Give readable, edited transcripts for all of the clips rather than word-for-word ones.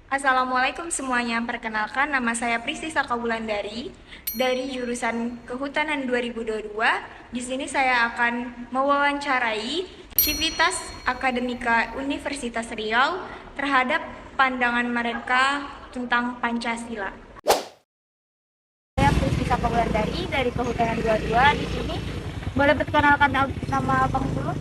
Assalamualaikum semuanya, perkenalkan nama saya Pristi Sakawulandari dari jurusan Kehutanan 2022. Di sini saya akan mewawancarai Civitas Akademika Universitas Riau terhadap pandangan mereka tentang Pancasila. Saya Pristi Sakawulandari dari Kehutanan 22. Di sini boleh perkenalkan nama Abang dulu?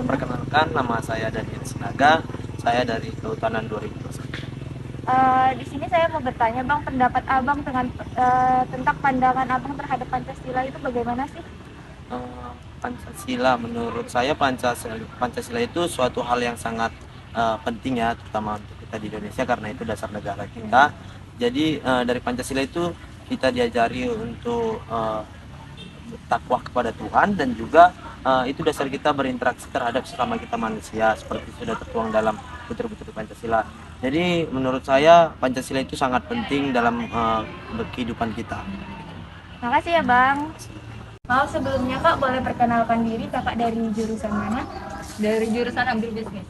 Perkenalkan, nama saya Daniel Sinaga, saya dari Kehutanan 2021. Di sini saya mau bertanya, Bang, pendapat Abang tentang pandangan Abang terhadap Pancasila itu bagaimana sih? Pancasila, menurut saya Pancasila itu suatu hal yang sangat penting ya, terutama untuk kita di Indonesia karena itu dasar negara kita. Jadi dari Pancasila itu kita diajari untuk takwa kepada Tuhan, dan juga itu dasar kita berinteraksi terhadap sesama kita manusia seperti sudah tertuang dalam butir-butir Pancasila. Jadi menurut saya Pancasila itu sangat penting dalam kehidupan kita. Makasih ya, Bang. Maaf sebelumnya, Kak, boleh perkenalkan diri, Kakak dari jurusan mana? Dari jurusan ambil bisnis.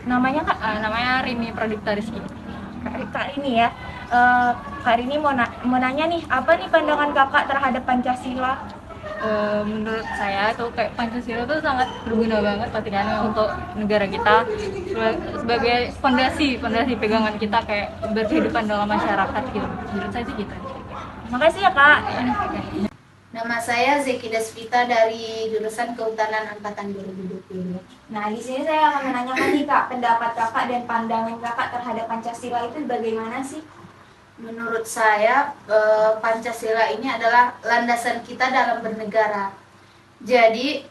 Namanya, Kak? Namanya Rini Pradipta Rizky. Kak Rini ya. Kak Rini mau nanya nih, apa nih pandangan Kakak terhadap Pancasila? Menurut saya itu kayak Pancasila itu sangat berguna banget pentingannya untuk negara kita sebagai fondasi pegangan kita kayak berkehidupan dalam masyarakat gitu. Menurut saya sih gitu. Makasih ya, Kak. Nama saya Zeki Desvita dari jurusan Kehutanan Angkatan 2020. Nah, di sini saya akan menanyakan nih, Kak, pendapat Kakak dan pandangan Kakak terhadap Pancasila itu bagaimana sih? Menurut saya, Pancasila ini adalah landasan kita dalam bernegara. Jadi,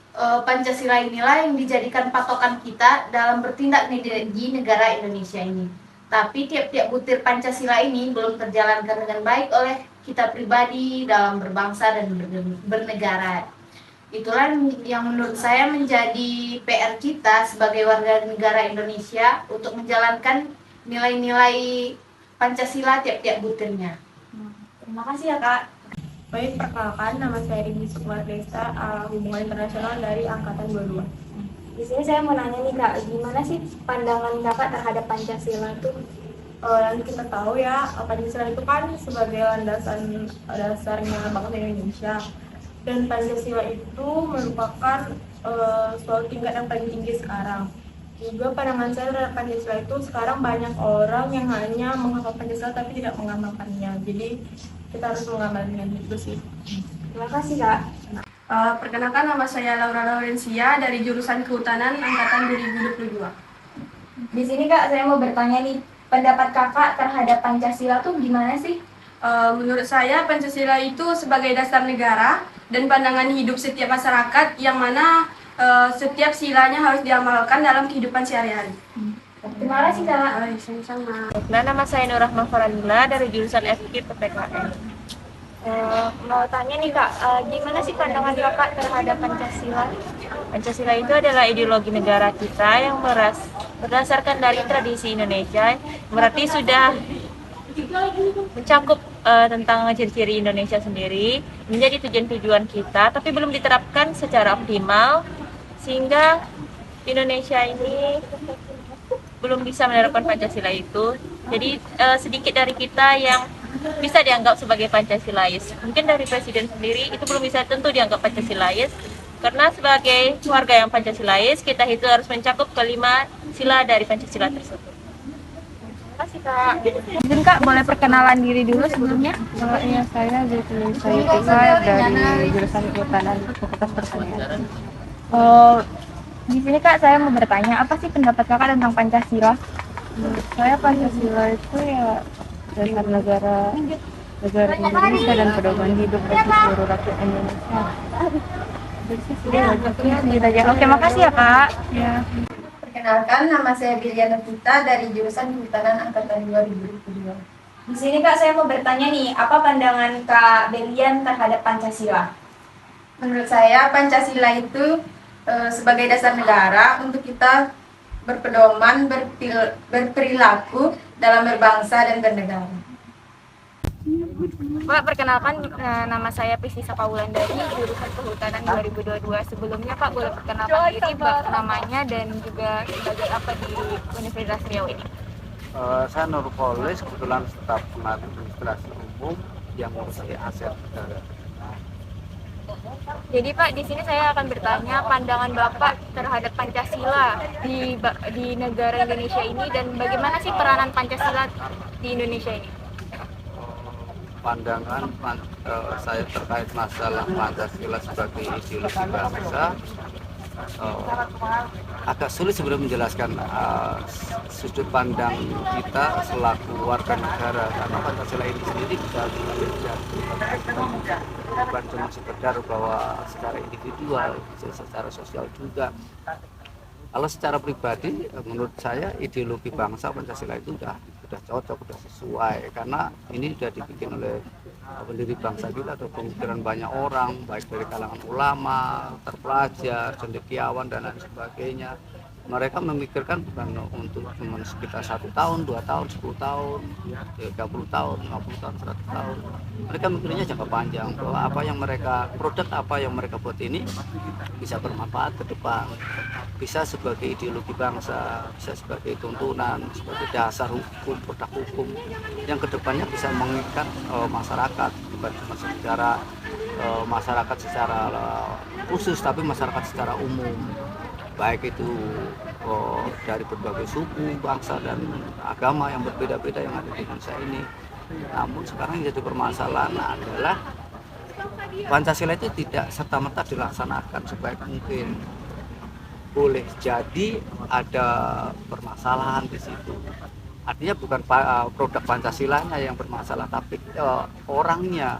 Pancasila inilah yang dijadikan patokan kita dalam bertindak di negara Indonesia ini. Tapi tiap-tiap butir Pancasila ini belum terjalankan dengan baik oleh kita pribadi dalam berbangsa dan bernegara. Itulah yang menurut saya menjadi PR kita sebagai warga negara Indonesia untuk menjalankan nilai-nilai Pancasila tiap-tiap butirnya. Terima kasih ya, Kak. Baik, perkenalkan, nama saya Rini Sukmardesta, Hubungan Internasional dari Angkatan 22. Di sini saya mau nanya nih, Kak, gimana sih pandangan Kakak terhadap Pancasila itu? Yang kita tahu ya, Pancasila itu kan sebagai landasan dasarnya bangsa Indonesia. Dan Pancasila itu merupakan suatu tingkat yang paling tinggi sekarang. Juga pandangan saya terhadap Pancasila itu sekarang banyak orang yang hanya menghafal Pancasila tapi tidak mengamalkannya. Jadi kita harus mengamalkannya itu sih. Terima kasih, Kak. Perkenalkan, nama saya Laura Laurencia dari jurusan Kehutanan Angkatan 2022. Di sini, Kak, saya mau bertanya nih, pendapat Kakak terhadap Pancasila tuh gimana sih? Menurut saya Pancasila itu sebagai dasar negara dan pandangan hidup setiap masyarakat yang mana setiap silanya harus diamalkan dalam kehidupan sehari-hari. Terima kasih, Kak. Sama-sama. Nah, nama saya Nur Rahma Faradila dari jurusan FK PPKN. Mau tanya nih, Kak, gimana sih pandangan Kakak terhadap Pancasila? Pancasila itu adalah ideologi negara kita yang berdasarkan dari tradisi Indonesia, berarti sudah mencakup tentang ciri-ciri Indonesia sendiri, menjadi tujuan-tujuan kita, tapi belum diterapkan secara optimal, sehingga Indonesia ini belum bisa menerapkan Pancasila itu. Jadi sedikit dari kita yang bisa dianggap sebagai Pancasilais. Mungkin dari Presiden sendiri itu belum bisa tentu dianggap Pancasilais, karena sebagai warga yang Pancasilais, kita itu harus mencakup kelima sila dari Pancasila tersebut. Terima kasih, Kak. Mungkin Kak boleh perkenalan diri dulu sebelumnya? Iya, saya Zeki Sayutika dari jurusan Kehutanan Fakultas Pertanian. Di sini Kak saya mau bertanya, apa sih pendapat Kakak tentang Pancasila? Saya Pancasila itu ya dasar negara Indonesia dan pedoman hidup bagi seluruh rakyat Indonesia. Oke, makasih ya, Kak. Ya. Perkenalkan, nama saya Biliana Pita dari jurusan Kehutanan Angkatan 2022. Di sini Kak saya mau bertanya nih, apa pandangan Kak Belian terhadap Pancasila? Menurut saya Pancasila itu sebagai dasar negara untuk kita berpedoman, berperilaku dalam berbangsa dan bernegara. Pak, perkenalkan nama saya Priscilla Kaulandari, jurusan Kehutanan 2022. Sebelumnya Pak boleh perkenalkan diri, namanya dan juga sebagai apa di Universitas Riau ini? Saya Nurpolis, kebetulan staf pengadil administrasi umum yang mengurusi aset negara. Jadi Pak, di sini saya akan bertanya pandangan Bapak terhadap Pancasila di negara Indonesia ini dan bagaimana sih peranan Pancasila di Indonesia ini? Pandangan saya terkait masalah Pancasila sebagai ideologi bangsa agak sulit sebenarnya menjelaskan sudut pandang kita selaku warga negara, karena Pancasila ini sendiri bisa bukan cuma sekedar bahwa secara individual, secara sosial juga. Kalau secara pribadi, menurut saya ideologi bangsa Pancasila itu sudah cocok, sudah sesuai, karena ini sudah dibikin oleh pendiri bangsa kita atau pemikiran banyak orang, baik dari kalangan ulama, terpelajar, cendekiawan dan lain sebagainya. Mereka memikirkan bukan untuk cuma sekitar 1 tahun, 2 tahun, 10 tahun, 30 tahun, 50 tahun, 100 tahun. Mereka mikirnya jangka panjang, bahwa produk apa yang mereka buat ini bisa bermanfaat ke depan, bisa sebagai ideologi bangsa, bisa sebagai tuntunan, sebagai dasar hukum, produk hukum yang kedepannya bisa mengikat masyarakat, bukan cuma secara masyarakat secara khusus, tapi masyarakat secara umum, baik itu dari berbagai suku, bangsa, dan agama yang berbeda-beda yang ada di Indonesia ini. Namun sekarang yang jadi permasalahan adalah Pancasila itu tidak serta-merta dilaksanakan sebaik mungkin. Boleh jadi ada permasalahan di situ. Artinya bukan produk Pancasilanya yang bermasalah, tapi orangnya,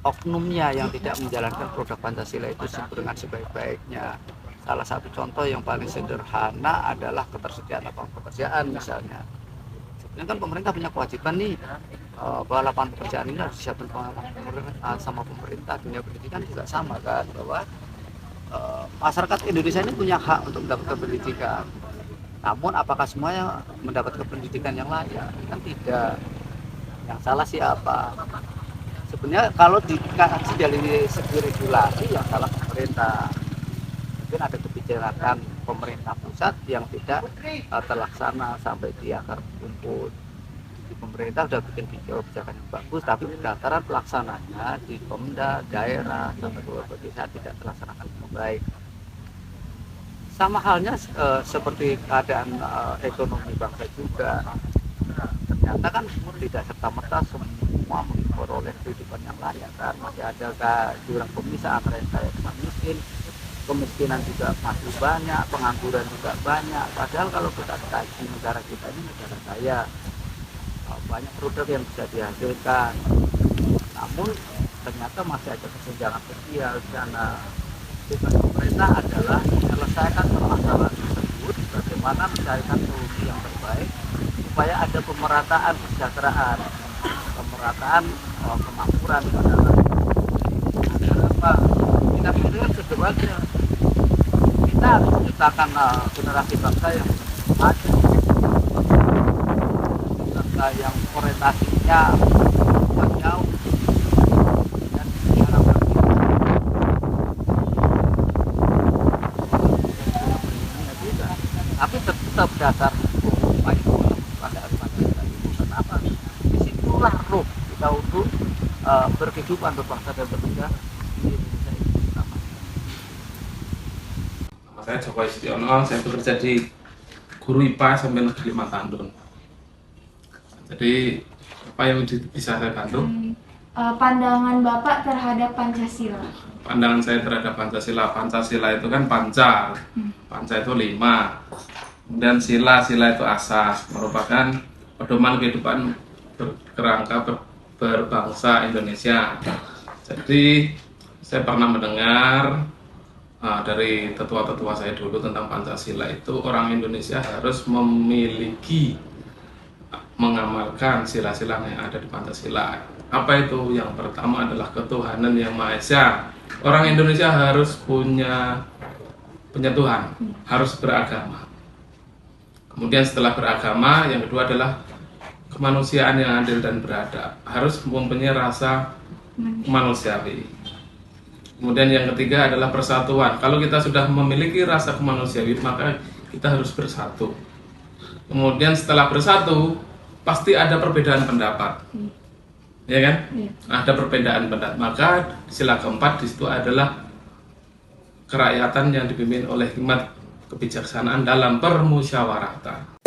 oknumnya yang tidak menjalankan produk Pancasila itu dengan sebaik-baiknya. Salah satu contoh yang paling sederhana adalah ketersediaan lapangan pekerjaan misalnya. Sebenarnya kan pemerintah punya kewajiban nih bahwa lapangan pekerjaan ini harus disiapkan sama pemerintah. Dunia pendidikan juga sama kan, bahwa masyarakat Indonesia ini punya hak untuk mendapatkan pendidikan. Namun apakah semuanya mendapatkan pendidikan yang layak? Kan tidak. Yang salah siapa? Sebenarnya kalau dikaji dari segi regulasi, yang salah pemerintah. Mungkin ada kebijakan pemerintah pusat yang tidak terlaksana sampai di akar rumput. Di pemerintah sudah bikin kebijakan yang bagus, tapi dataran pelaksananya di Pemda, daerah, sampai ke beberapa desa tidak terlaksanakan dengan baik. Sama halnya seperti keadaan ekonomi bangsa juga. Ternyata kan tidak serta-merta semua memperoleh kehidupan yang layak kan. Masih ada jurang pemisah antara yang kaya dengan miskin. Kemiskinan juga masih banyak, pengangguran juga banyak. Padahal kalau kita kaji negara kita ini negara kaya, banyak produk yang bisa dihasilkan. Namun ternyata masih ada kesenjangan sosial di sana. Tugas pemerintah adalah menyelesaikan permasalahan tersebut, bagaimana mencarikan solusi yang terbaik supaya ada pemerataan kesejahteraan, pemerataan kemakmuran pada apa? Kita pikirkan sebenarnya kita harus menciptakan generasi bangsa yang maju, bangsa yang orientasinya jauh dan harapan kita. Tapi tetap dasar upaya pada Pancasila itu. Kenapa? Disitulah ruh kita untuk berkehidupan berbangsa dan bernegara. Saya Joko Istiono, saya bekerja di guru IPA SMP Negeri 5 Tandun. Jadi apa yang bisa saya bantu? Pandangan Bapak terhadap Pancasila. Pandangan saya terhadap Pancasila. Pancasila itu kan panca. Panca itu 5. Kemudian sila itu asas, merupakan pedoman kehidupan berkerangka berbangsa Indonesia. Jadi saya pernah mendengar dari tetua-tetua saya dulu tentang Pancasila itu orang Indonesia harus memiliki, mengamalkan sila-sila yang ada di Pancasila. Apa itu? Yang pertama adalah ketuhanan yang Maha Esa. Orang Indonesia harus punya Tuhan, harus beragama. Kemudian setelah beragama, yang kedua adalah kemanusiaan yang adil dan beradab, harus mempunyai rasa manusiawi. Kemudian yang ketiga adalah persatuan. Kalau kita sudah memiliki rasa kemanusiawi, maka kita harus bersatu. Kemudian setelah bersatu, pasti ada perbedaan pendapat. Ya kan? Ada perbedaan pendapat. Maka sila keempat di situ adalah kerakyatan yang dipimpin oleh hikmat kebijaksanaan dalam permusyawaratan.